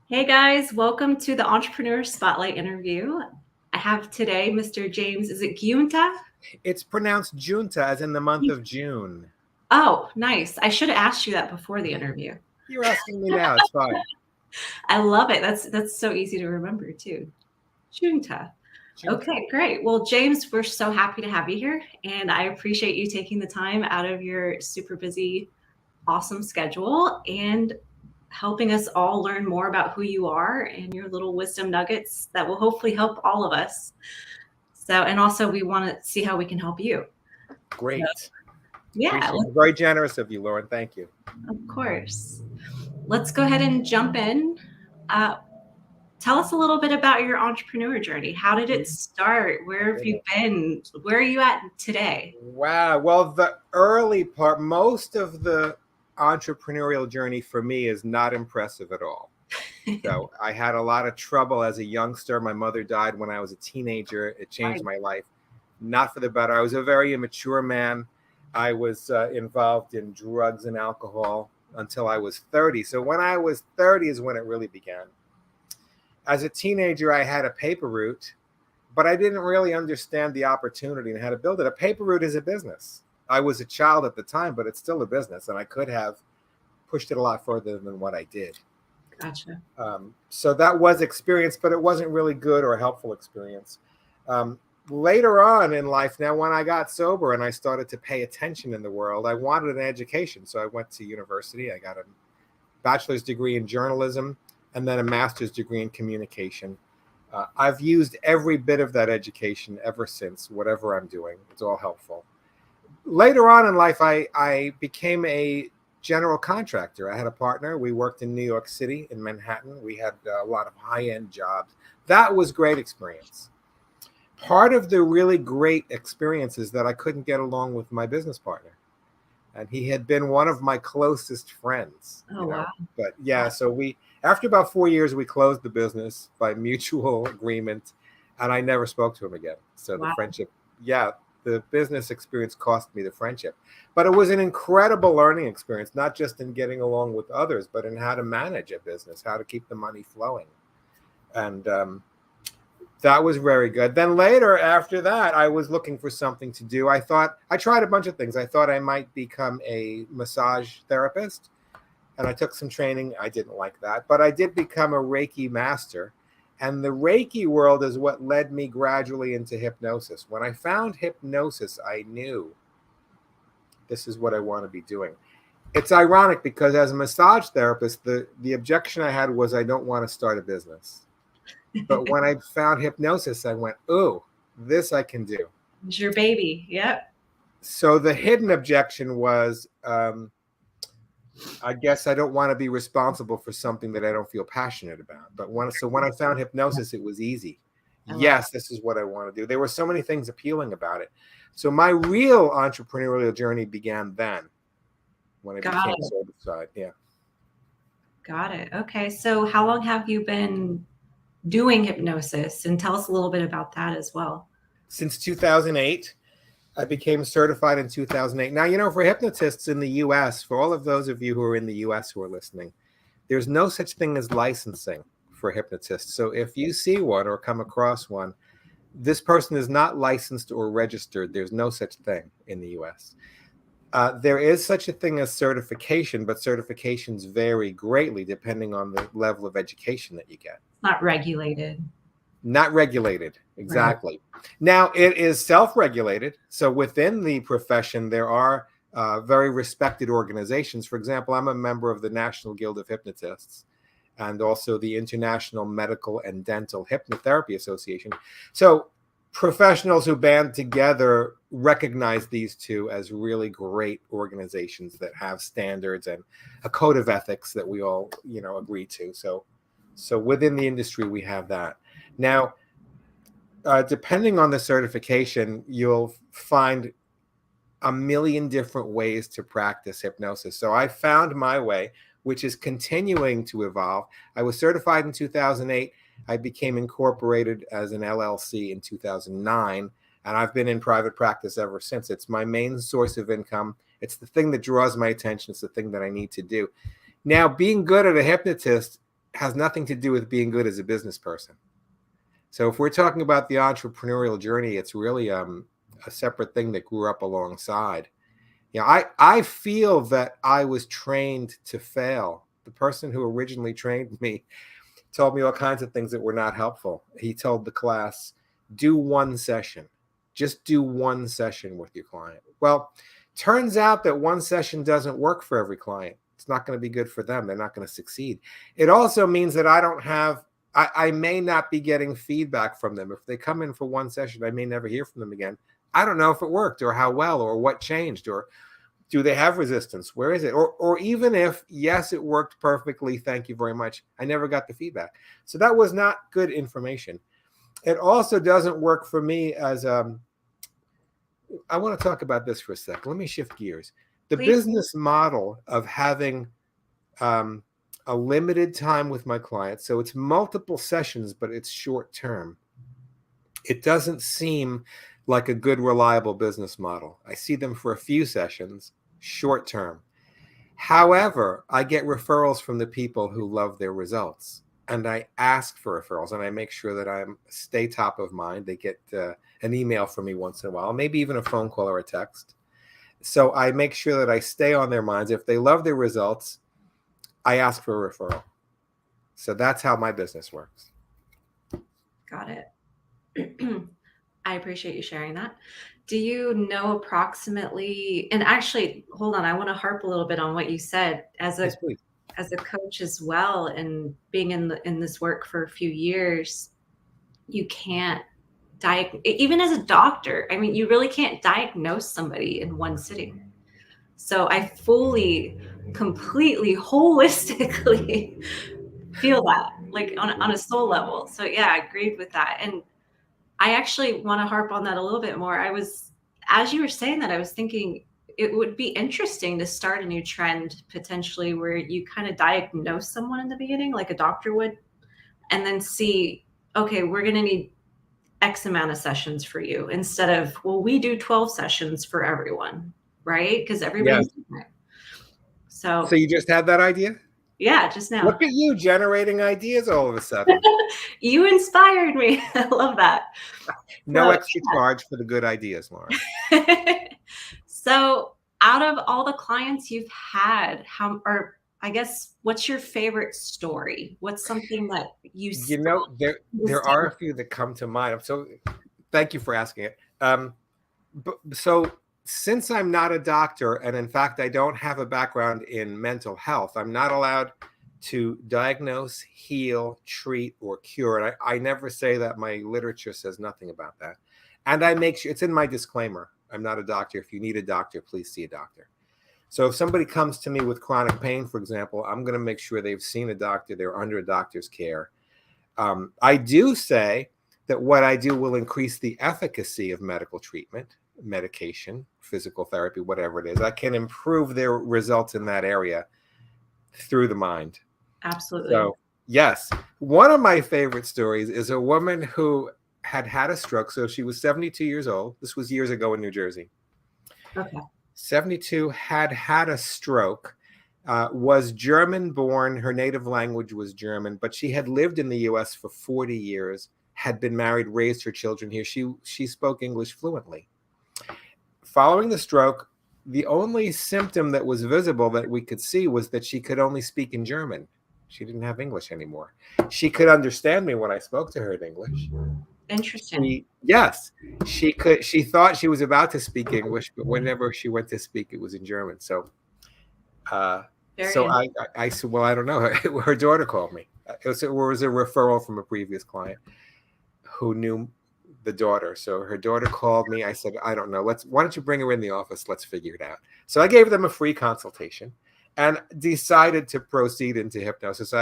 Hey guys, welcome to the Entrepreneur Spotlight interview. I have today Mr. James, is it Giunta? It's pronounced Giunta, as in the month of June. Oh, nice. I should have asked you that before the interview. You're asking me now. It's fine. I love it. That's so easy to remember too. Giunta. Giunta. Okay, great. Well, James, we're so happy to have you here, and I appreciate you taking the time out of your super busy, awesome schedule and helping us all learn more about who you are and your little wisdom nuggets that will hopefully help all of us. So, and also we want to see how we can help you. Great. Yeah, Appreciate it. Very generous of you, Lauren. Thank you. of course. Let's go ahead and jump in. Uh, Tell us a little bit about your entrepreneur journey. How did it start? Where have you been? Where are you at today? Wow. Well, the early part, most of the entrepreneurial journey for me is not impressive at all. So I had a lot of trouble as a youngster. My mother died when I was a teenager. It changed my life, not for the better. I was a very immature man. I was involved in drugs and alcohol until I was 30. So when I was 30 is when it really began. As a teenager, I had a paper route, but I didn't really understand the opportunity and how to build it. A paper route is a business. I was a child at the time, but it's still a business, and I could have pushed it a lot further than what I did. Gotcha. So that was experience, but it wasn't really good or helpful experience. Later on in life, now when I got sober and I started to pay attention in the world, I wanted an education. So I went to university. I got a bachelor's degree in journalism and then a master's degree in communication. I've used every bit of that education ever since, whatever I'm doing. It's all helpful. Later on in life, I became a general contractor. I had a partner. We worked in New York City, in Manhattan. We had a lot of high-end jobs. That was great experience. Part of the really great experience is that I couldn't get along with my business partner. And he had been one of my closest friends. Oh, wow. But yeah, so after about 4 years, we closed the business by mutual agreement, and I never spoke to him again. So the friendship, the business experience cost me the friendship. But it was an incredible learning experience, not just in getting along with others, but in how to manage a business, how to keep the money flowing. And that was very good. Then later, after that, I was looking for something to do. I tried a bunch of things. I thought I might become a massage therapist, and I took some training. I didn't like that, but I did become a Reiki master. And the Reiki world is what led me gradually into hypnosis. When I found hypnosis, I knew this is what I want to be doing. It's ironic because as a massage therapist, the objection I had was I don't want to start a business. But when I found hypnosis, I went, oh, this I can do. It's your baby. Yep. So the hidden objection was, I guess I don't want to be responsible for something that I don't feel passionate about. But when I found hypnosis, it was easy. Yes, this is what I want to do. There were so many things appealing about it. So my real entrepreneurial journey began then when I became certified. Yeah. Got it. Okay. So how long have you been doing hypnosis? And tell us a little bit about that as well. Since 2008. I became certified in 2008. Now, for hypnotists in the US, for all of those of you who are in the US who are listening, there's no such thing as licensing for hypnotists. So if you see one or come across one, this person is not licensed or registered. There's no such thing in the US. There is such a thing as certification, but certifications vary greatly depending on the level of education that you get. Not regulated. Not regulated. Exactly. Right. Now, it is self-regulated. So within the profession, there are very respected organizations. For example, I'm a member of the National Guild of Hypnotists and also the International Medical and Dental Hypnotherapy Association. So professionals who band together recognize these two as really great organizations that have standards and a code of ethics that we all, agree to. So within the industry, we have that. Now, depending on the certification, you'll find a million different ways to practice hypnosis. So I found my way, which is continuing to evolve. I was certified in 2008. I became incorporated as an LLC in 2009, and I've been in private practice ever since. It's my main source of income. It's the thing that draws my attention. It's the thing that I need to do. Now, being good at a hypnotist has nothing to do with being good as a business person. So if we're talking about the entrepreneurial journey, it's really a separate thing that grew up alongside. I feel that I was trained to fail. The person who originally trained me told me all kinds of things that were not helpful. He told the class, do one session. Just do one session with your client. Well, turns out that one session doesn't work for every client. It's not going to be good for them. They're not going to succeed. It also means that I may not be getting feedback from them. If they come in for one session, I may never hear from them again. I don't know if it worked or how well or what changed or do they have resistance? Where is it? Or even if, yes, it worked perfectly, thank you very much, I never got the feedback. So that was not good information. It also doesn't work for me as I want to talk about this for a second. Let me shift gears. The Please. Business model of having a limited time with my clients, so it's multiple sessions, but it's short term. It doesn't seem like a good, reliable business model. I see them for a few sessions, short term. However, I get referrals from the people who love their results. And I ask for referrals and I make sure that I stay top of mind. They get an email from me once in a while, maybe even a phone call or a text. So I make sure that I stay on their minds. If they love their results, I ask for a referral. So that's how my business works. Got it. I appreciate you sharing that. Do you know approximately, and actually, hold on, I want to harp a little bit on what you said as a coach as well, and being in this work for a few years, you can't even as a doctor, I mean, you really can't diagnose somebody in one sitting. So I fully, completely, holistically feel that, like on a soul level. So yeah, I agreed with that. And I actually want to harp on that a little bit more. As you were saying that, I was thinking it would be interesting to start a new trend potentially where you kind of diagnose someone in the beginning, like a doctor would, and then see, okay, we're going to need X amount of sessions for you instead of, well, we do 12 sessions for everyone, right? Because everybody's different. So you just had that idea? Yeah, just now. Look at you generating ideas all of a sudden. You inspired me. I love that. No extra charge for the good ideas, Laura. So out of all the clients you've had, what's your favorite story? What's something that there are a few that come to mind. So thank you for asking it. So since I'm not a doctor, and in fact, I don't have a background in mental health, I'm not allowed to diagnose, heal, treat, or cure. And I never say that. My literature says nothing about that. And I make sure it's in my disclaimer. I'm not a doctor. If you need a doctor, please see a doctor. So if somebody comes to me with chronic pain, for example, I'm going to make sure they've seen a doctor, they're under a doctor's care. I do say that what I do will increase the efficacy of medical treatment, medication, physical therapy, whatever it is. I can improve their results in that area through the mind. Absolutely. So, yes. One of my favorite stories is a woman who had a stroke. So she was 72 years old. This was years ago in New Jersey. Okay. 72, had a stroke, was German born. Her native language was German, but she had lived in the US for 40 years, had been married, raised her children here. She spoke English fluently. Following the stroke, the only symptom that was visible that we could see was that she could only speak in German. She didn't have English anymore. She could understand me when I spoke to her in English. Interesting. She could. She thought she was about to speak English, but whenever she went to speak, it was in German. So, I said, well, I don't know. Her daughter called me. It was a referral from a previous client who knew the daughter. So her daughter called me. I said, I don't know. Why don't you bring her in the office? Let's figure it out. So I gave them a free consultation and decided to proceed into hypnosis.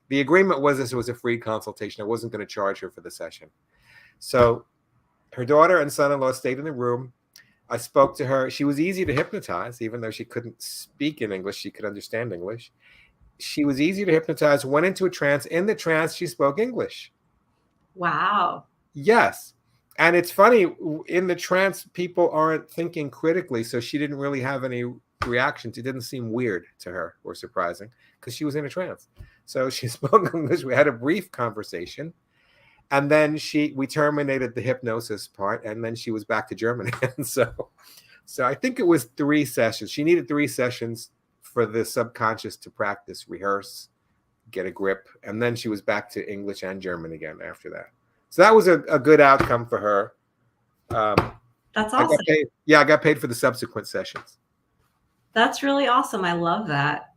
The agreement was this was a free consultation. I wasn't going to charge her for the session. So her daughter and son-in-law stayed in the room. I spoke to her. She was easy to hypnotize, even though she couldn't speak in English. She could understand English. She was easy to hypnotize, went into a trance. In the trance, she spoke English. Wow. Yes. And it's funny, in the trance, people aren't thinking critically, so she didn't really have any reactions. It didn't seem weird to her or surprising because she was in a trance. So she spoke English. We had a brief conversation. And then we terminated the hypnosis part, and then she was back to German again. So I think it was 3 sessions. She needed 3 sessions for the subconscious to practice, rehearse, get a grip, and then she was back to English and German again after that. So that was a good outcome for her. That's awesome. I got paid for the subsequent sessions. That's really awesome. I love that.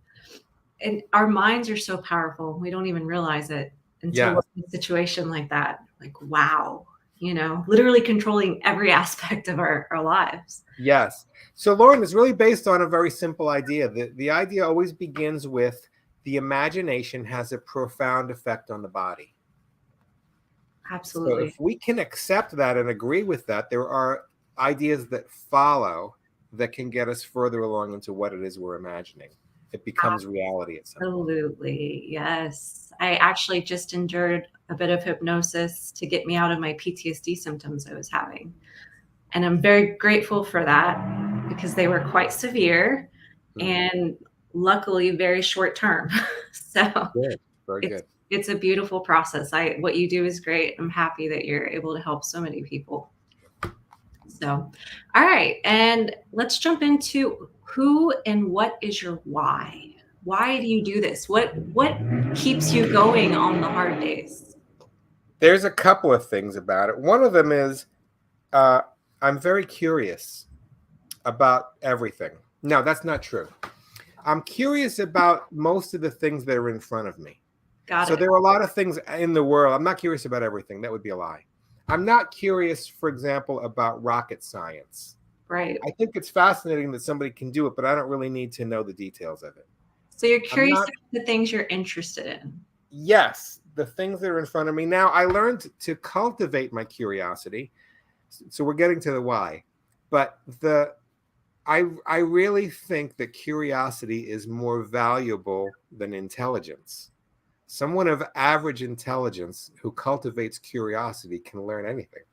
And our minds are so powerful. We don't even realize it until we're in a situation like that. Like, wow, literally controlling every aspect of our lives. Yes. So Lauren, is really based on a very simple idea. The idea always begins with the imagination has a profound effect on the body. Absolutely. So if we can accept that and agree with that, there are ideas that follow that can get us further along into what it is we're imagining. It becomes reality at some point. Absolutely. Yes. I actually just endured a bit of hypnosis to get me out of my PTSD symptoms I was having. And I'm very grateful for that because they were quite severe and luckily very short term. So very good. It's a beautiful process. What you do is great. I'm happy that you're able to help so many people. So, all right. And let's jump into who and what is your why? Why do you do this? What keeps you going on the hard days? There's a couple of things about it. One of them is I'm very curious about everything. No, that's not true. I'm curious about most of the things that are in front of me. So there are a lot of things in the world. I'm not curious about everything. That would be a lie. I'm not curious, for example, about rocket science. Right. I think it's fascinating that somebody can do it, but I don't really need to know the details of it. So you're curious about the things you're interested in. Yes, the things that are in front of me. Now, I learned to cultivate my curiosity. So we're getting to the why. But I really think that curiosity is more valuable than intelligence. Someone of average intelligence who cultivates curiosity can learn anything.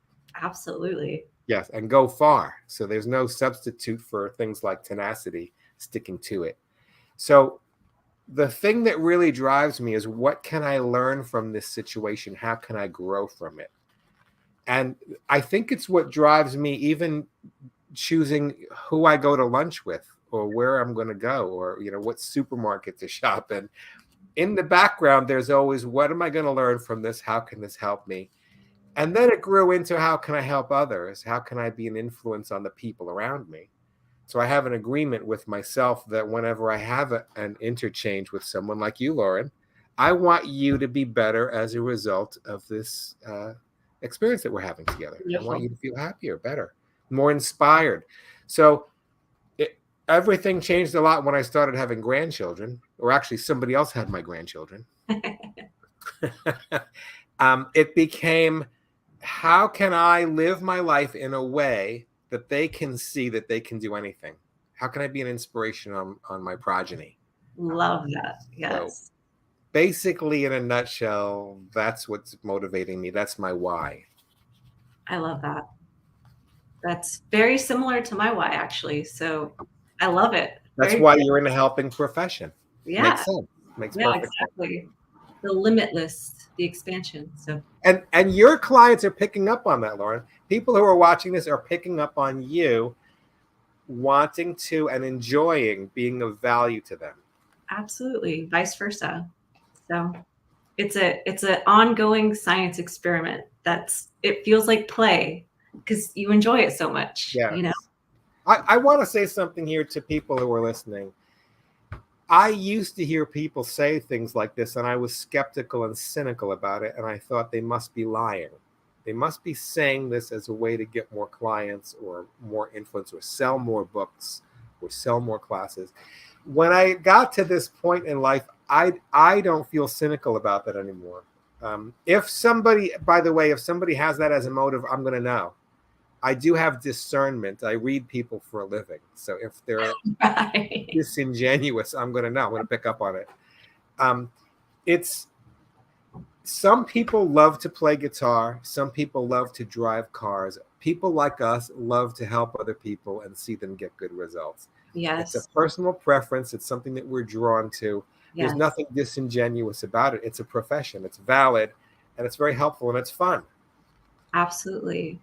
Absolutely. Yes, and go far. So there's no substitute for things like tenacity, sticking to it. So the thing that really drives me is, what can I learn from this situation? How can I grow from it? And I think it's what drives me, even choosing who I go to lunch with, or where I'm going to go, or what supermarket to shop in. In the background, there's always, what am I going to learn from this? How can this help me? And then it grew into, how can I help others? How can I be an influence on the people around me? So I have an agreement with myself that whenever I have an interchange with someone like you, Lauren, I want you to be better as a result of this experience that we're having together. I want you to feel happier, better, more inspired. So everything changed a lot when I started having grandchildren, or actually somebody else had my grandchildren. It became, how can I live my life in a way that they can see that they can do anything? How can I be an inspiration on my progeny? Love that. Yes. So basically, in a nutshell, that's what's motivating me. That's my why. I love that. That's very similar to my why, actually. So I love it. That's why you're in a helping profession. Yeah. Makes sense. Makes perfect exactly. sense. The limitless, the expansion. So and your clients are picking up on that, Lauren. People who are watching this are picking up on you wanting to and enjoying being of value to them. Absolutely. Vice versa. So it's an ongoing science experiment. It feels like play because you enjoy it so much. Yes. I want to say something here to people who are listening. I used to hear people say things like this, and I was skeptical and cynical about it, and I thought they must be lying. They must be saying this as a way to get more clients or more influence or sell more books or sell more classes. When I got to this point in life, I don't feel cynical about that anymore. If somebody, by the way, if somebody has that as a motive, I'm going to know. I do have discernment. I read people for a living. So if they're disingenuous, I'm going to know. I'm going to pick up on it. It's, some people love to play guitar. Some people love to drive cars. People like us love to help other people and see them get good results. Yes. It's a personal preference. It's something that we're drawn to. There's Yes, nothing disingenuous about it. It's a profession. It's valid, and it's very helpful, and it's fun. absolutely.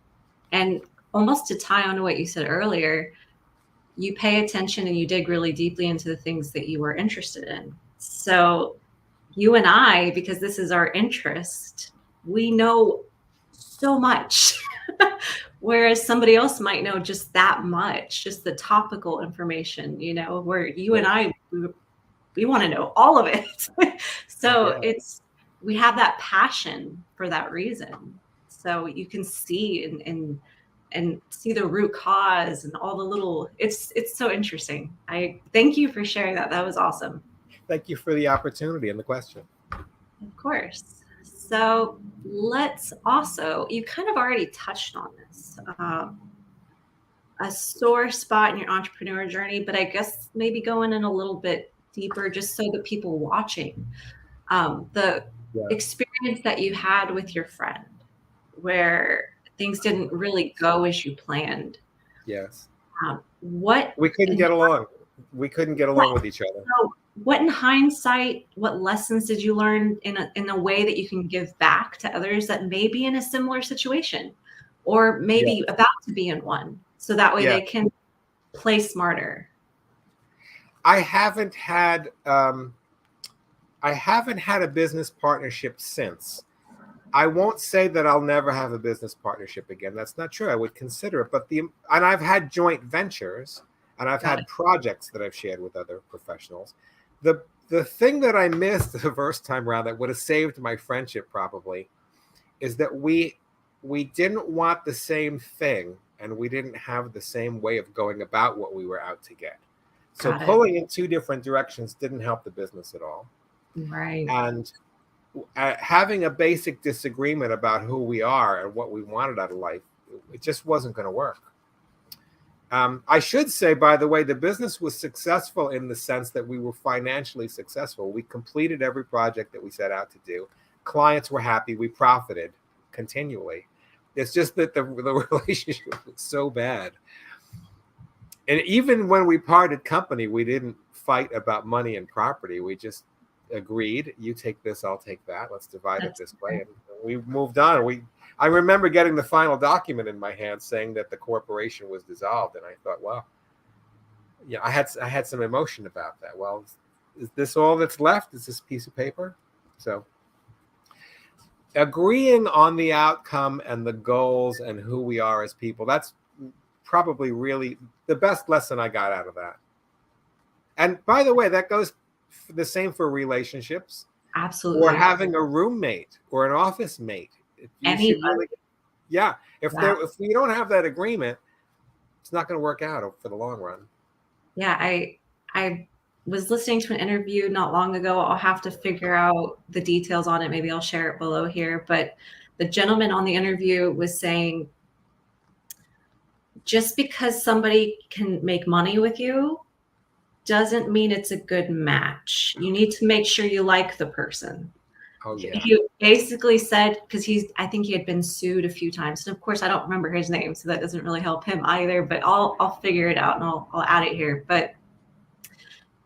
And almost to tie on to what you said earlier, you pay attention and you dig really deeply into the things that you are interested in. So you and I, because this is our interest, we know so much. Whereas somebody else might know just that much, just the topical information, where you and Right. I, we want to know all of it. So Yeah. we have that passion for that reason. So you can see and see the root cause and all the little, it's so interesting. I thank you for sharing that. That was awesome. Thank you for the opportunity and the question. Of course. So let's also, you kind of already touched on this, a sore spot in your entrepreneur journey, but I guess maybe going in a little bit deeper just so that people watching, the Yeah. experience that you had with your friend where things didn't really go as you planned. Yes. What We couldn't in get along. We couldn't get along with each other. So, what in hindsight, what lessons did you learn in a way that you can give back to others that may be in a similar situation or Yeah. maybe about to be in one, so that way Yeah. they can play smarter? I haven't had a business partnership since. I won't say that I'll never have a business partnership again. That's not true. I would consider it, and I've had joint ventures, and I've Got had it. projects that I've shared with other professionals. The thing that I missed the first time around that would have saved my friendship probably is that we didn't want the same thing, and we didn't have the same way of going about what we were out to get. So Got it. pulling in two different directions didn't help the business at all. Right. And having a basic disagreement about who we are and what we wanted out of life, it just wasn't going to work. I should say, by the way, the business was successful in the sense that we were financially successful. We completed every project that we set out to do. Clients were happy. We profited continually. It's just that the relationship was so bad. And even when we parted company, we didn't fight about money and property. We just agreed, you take this, I'll take that. Let's divide it That's this way. And we moved on. I remember getting the final document in my hand saying that the corporation was dissolved. And I thought, well, yeah, I had some emotion about that. Well, is this all that's left? Is this piece of paper? So agreeing on the outcome and the goals and who we are as people, that's probably really the best lesson I got out of that. And by the way, that goes the same for relationships absolutely. or having a roommate or an office mate. You should really, yeah. If we don't have that agreement, it's not going to work out for the long run. Yeah, I was listening to an interview not long ago. I'll have to figure out the details on it. Maybe I'll share it below here. But the gentleman on the interview was saying, just because somebody can make money with you doesn't mean it's a good match. You need to make sure you like the person. Oh yeah. He basically said, because I think he had been sued a few times, and of course I don't remember his name, so that doesn't really help him either. But I'll figure it out and I'll add it here. But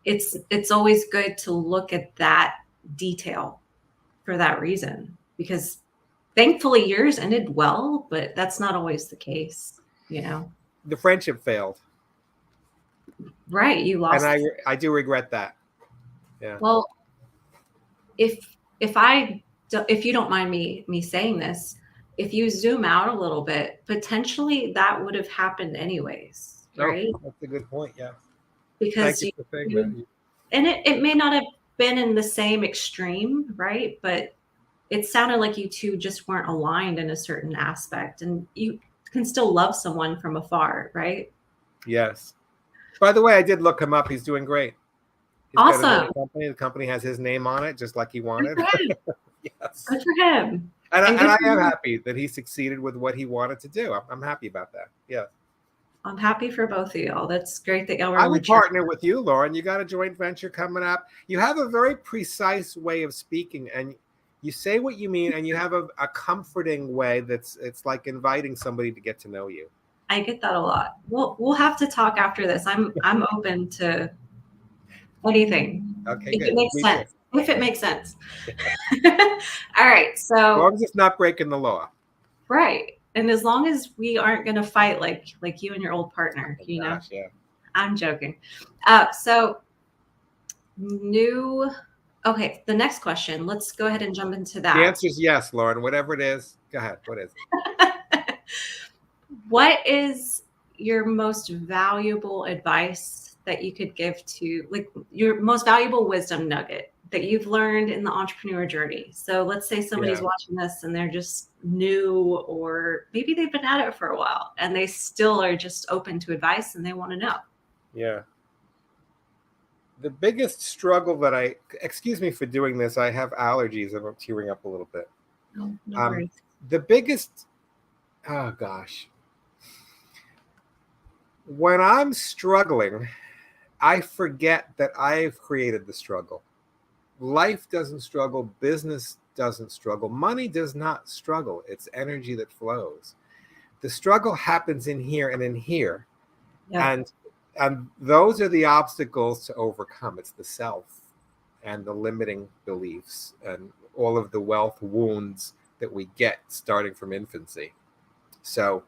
it's always good to look at that detail for that reason, because thankfully yours ended well, but that's not always the case, The friendship failed. Right, you lost. And I do regret that. Yeah. Well, if you don't mind me saying this, if you zoom out a little bit, potentially that would have happened anyways, right? Oh, that's a good point. Yeah. Because Thank you for saying that. And it may not have been in the same extreme, right? But it sounded like you two just weren't aligned in a certain aspect, and you can still love someone from afar, right? Yes. By the way, I did look him up. He's doing great. He's awesome. got another company. The company has his name on it, just like he wanted. Good for him. Yes. Good for him. And I am happy that he succeeded with what he wanted to do. I'm happy about that. Yeah. I'm happy for both of y'all. That's great that y'all were. I would partner with you, Lauren. You got a joint venture coming up. You have a very precise way of speaking, and you say what you mean, and you have a comforting way it's like inviting somebody to get to know you. I get that a lot. We'll have to talk after this. I'm open to Anything. Okay, If good. it makes Me too. sense. If it makes sense. All right. As So, long as it's not breaking the law. right. And as long as we aren't going to fight like you and your old partner, Oh, you know, gosh, yeah. I'm joking. So new. Okay. The next question. Let's go ahead and jump into The that. answer is yes, Lauren. Whatever it is, go ahead. What is it? What is your most valuable advice that you could give to, like, your most valuable wisdom nugget that you've learned in the entrepreneur journey? So let's say somebody's Yeah. watching this and they're just new, or maybe they've been at it for a while and they still are just open to advice and they want to know. Yeah. The biggest struggle that excuse me for doing this, I have allergies. I'm tearing up a little bit. No, no Um, worries. the biggest, oh gosh, when I'm struggling, I forget that I've created the struggle. Life doesn't struggle, business doesn't struggle, money does not struggle. It's energy that flows. The struggle happens in here and in here. Yep. And those are the obstacles to overcome. It's the self and the limiting beliefs and all of the wealth wounds that we get starting from infancy. So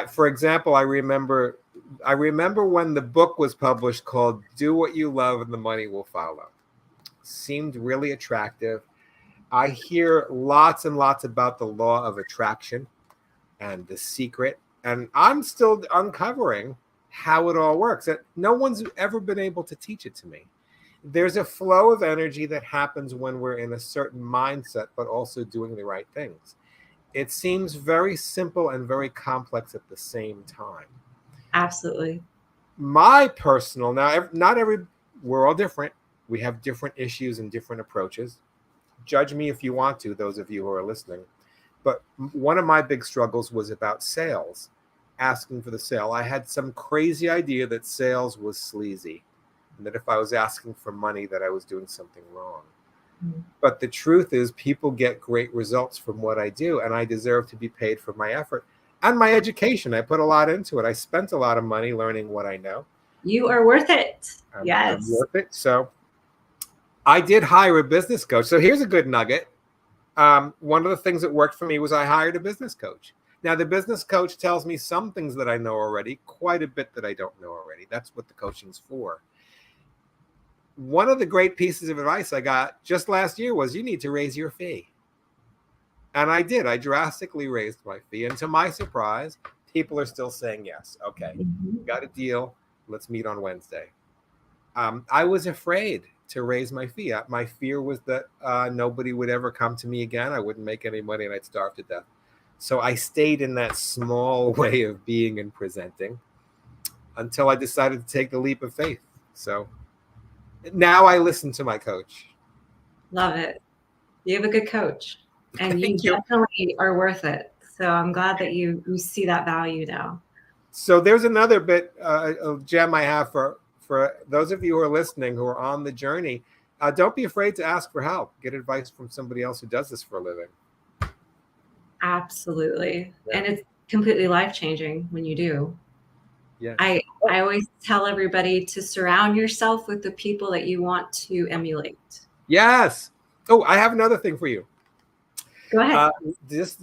for example, I remember when the book was published called Do What You Love and the Money Will Follow. Seemed really attractive. I hear lots and lots about the law of attraction and The Secret, and I'm still uncovering how it all works. No one's ever been able to teach it to me. There's a flow of energy that happens when we're in a certain mindset, but also doing the right things. It seems very simple and very complex at the same time. Absolutely. My personal, now, we're all different. We have different issues and different approaches. Judge me if you want to, those of you who are listening. But one of my big struggles was about sales, asking for the sale. I had some crazy idea that sales was sleazy, and that if I was asking for money, that I was doing something wrong. Mm-hmm. But the truth is, people get great results from what I do, and I deserve to be paid for my effort and my education. I put a lot into it. I spent a lot of money learning what I know. You are worth it. Yes. I'm worth it. So I did hire a business coach. So here's a good nugget. One of the things that worked for me was I hired a business coach. Now, the business coach tells me some things that I know already, quite a bit that I don't know already. That's what the coaching's for. One of the great pieces of advice I got just last year was you need to raise your fee. And I did. I drastically raised my fee. And to my surprise, people are still saying yes. Okay, got a deal. Let's meet on Wednesday. I was afraid to raise my fee. My fear was that nobody would ever come to me again. I wouldn't make any money and I'd starve to death. So I stayed in that small way of being and presenting until I decided to take the leap of faith. So now I listen to my coach. Love it. You have a good coach, and you definitely are worth it. So I'm glad that you see that value now. So there's another bit of gem I have for those of you who are listening, who are on the journey. Don't be afraid to ask for help. Get advice from somebody else who does this for a living. Absolutely. Yeah. And it's completely life-changing when you do. Yeah. I always tell everybody to surround yourself with the people that you want to emulate. Yes. Oh, I have another thing for you. Go ahead.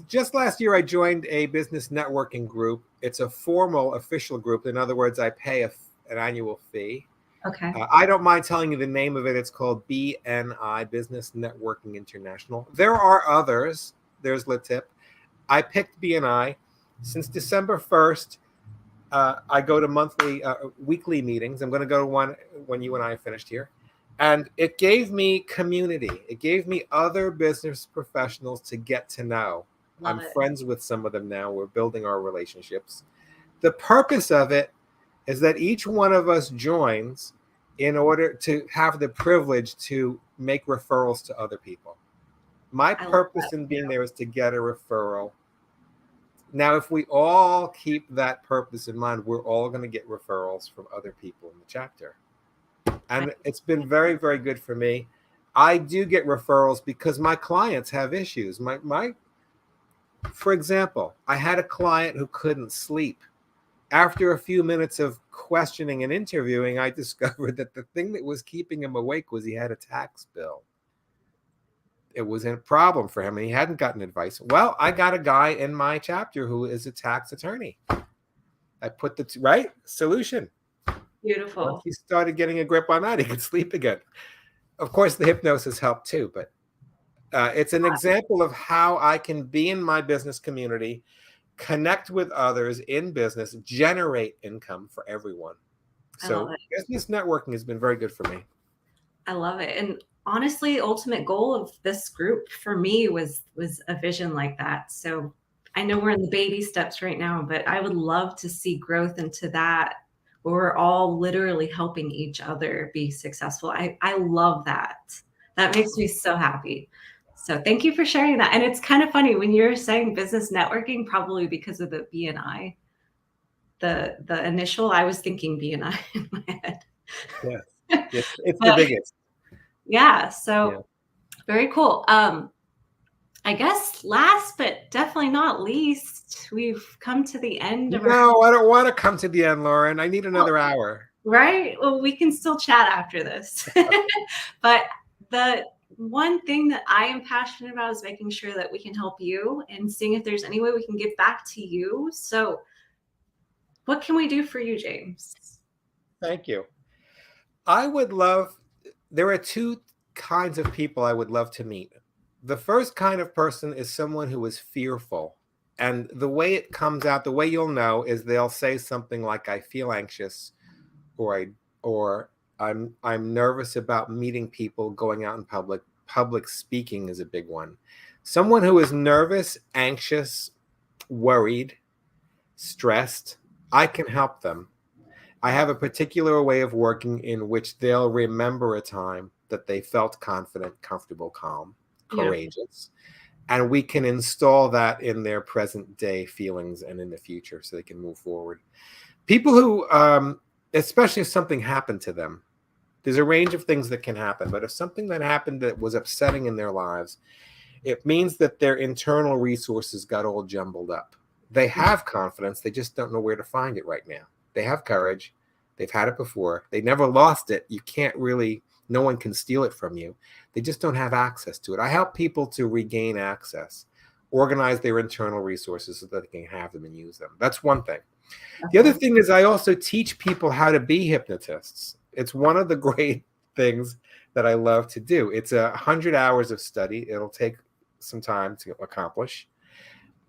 Just last year, I joined a business networking group. It's a formal, official group. In other words, I pay an annual fee. Okay. I don't mind telling you the name of it. It's called BNI, Business Networking International. There are others. There's LaTip. I picked BNI. Since December 1st, I go to weekly meetings. I'm going to go to one when you and I are finished here. And it gave me community. It gave me other business professionals to get to know. I'm friends with some of them now. We're building our relationships. The purpose of it is that each one of us joins in order to have the privilege to make referrals to other people. My purpose in being there is to get a referral. Now, if we all keep that purpose in mind, we're all going to get referrals from other people in the chapter. And it's been very, very good for me. I do get referrals because my clients have issues. For example, I had a client who couldn't sleep. after a few minutes of questioning and interviewing, I discovered that the thing that was keeping him awake was he had a tax bill. It was a problem for him and he hadn't gotten advice. Well, I got a guy in my chapter who is a tax attorney. I put the right solution. Beautiful. Once he started getting a grip on that, he could sleep again. Of course, the hypnosis helped too, but it's an example of how I can be in my business community, connect with others in business, generate income for everyone. So business networking has been very good for me. I love it. And honestly, ultimate goal of this group for me was a vision like that. So I know we're in the baby steps right now, but I would love to see growth into that, where we're all literally helping each other be successful. I love that. That makes me so happy. So thank you for sharing that. And it's kind of funny when you're saying business networking, probably because of the BNI, the initial, I was thinking BNI in my head. Yes, it's the biggest. Yeah. So very cool. I guess last but definitely not least, we've come to the end of No, I don't want to come to the end, Lauren. I need another hour. Right? Well, we can still chat after this. But the one thing that I am passionate about is making sure that we can help you and seeing if there's any way we can give back to you. So what can we do for you, James? Thank you. I would love, there are two kinds of people I would love to meet. The first kind of person is someone who is fearful. And the way it comes out, the way you'll know is they'll say something like, I feel anxious, or I'm nervous about meeting people, going out in public. Public speaking is a big one. Someone who is nervous, anxious, worried, stressed, I can help them. I have a particular way of working in which they'll remember a time that they felt confident, comfortable, calm, courageous. And we can install that in their present day feelings and in the future so they can move forward. People who, especially if something happened to them, there's a range of things that can happen, but if something that happened that was upsetting in their lives, it means that their internal resources got all jumbled up. They have confidence, they just don't know where to find it right now. They have courage, they've had it before, they never lost it. You can't really, no one can steal it from you. They just don't have access to it. I help people to regain access, organize their internal resources so that they can have them and use them. That's one thing. The other thing is I also teach people how to be hypnotists. It's one of the great things that I love to do. It's 100 hours of study. It'll take some time to accomplish.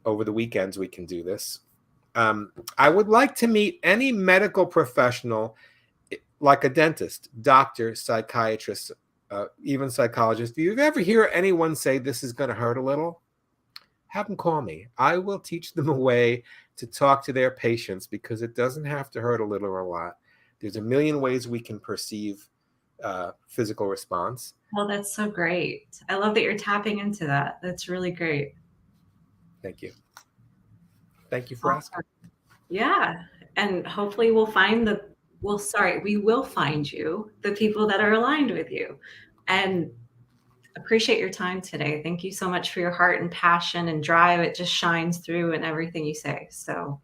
Over the weekends, we can do this. I would like to meet any medical professional, like a dentist, doctor, psychiatrist, even psychologist. If you ever hear anyone say this is going to hurt a little, have them call me. I will teach them a way to talk to their patients because it doesn't have to hurt a little or a lot. There's a million ways we can perceive physical response. Well, that's so great. I love that you're tapping into that. That's really great. Thank you. Thank you for asking. Yeah. And hopefully we will find you the people that are aligned with you. And appreciate your time today. Thank you so much for your heart and passion and drive. It just shines through in everything you say. So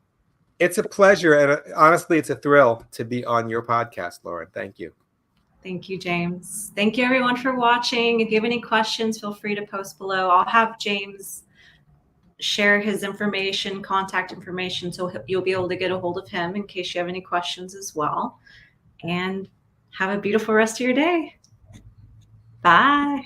it's a pleasure. And honestly, it's a thrill to be on your podcast, Lauren. Thank you. Thank you, James. Thank you, everyone, for watching. If you have any questions, feel free to post below. I'll have James share his information, contact information, so you'll be able to get a hold of him in case you have any questions as well. And have a beautiful rest of your day. Bye.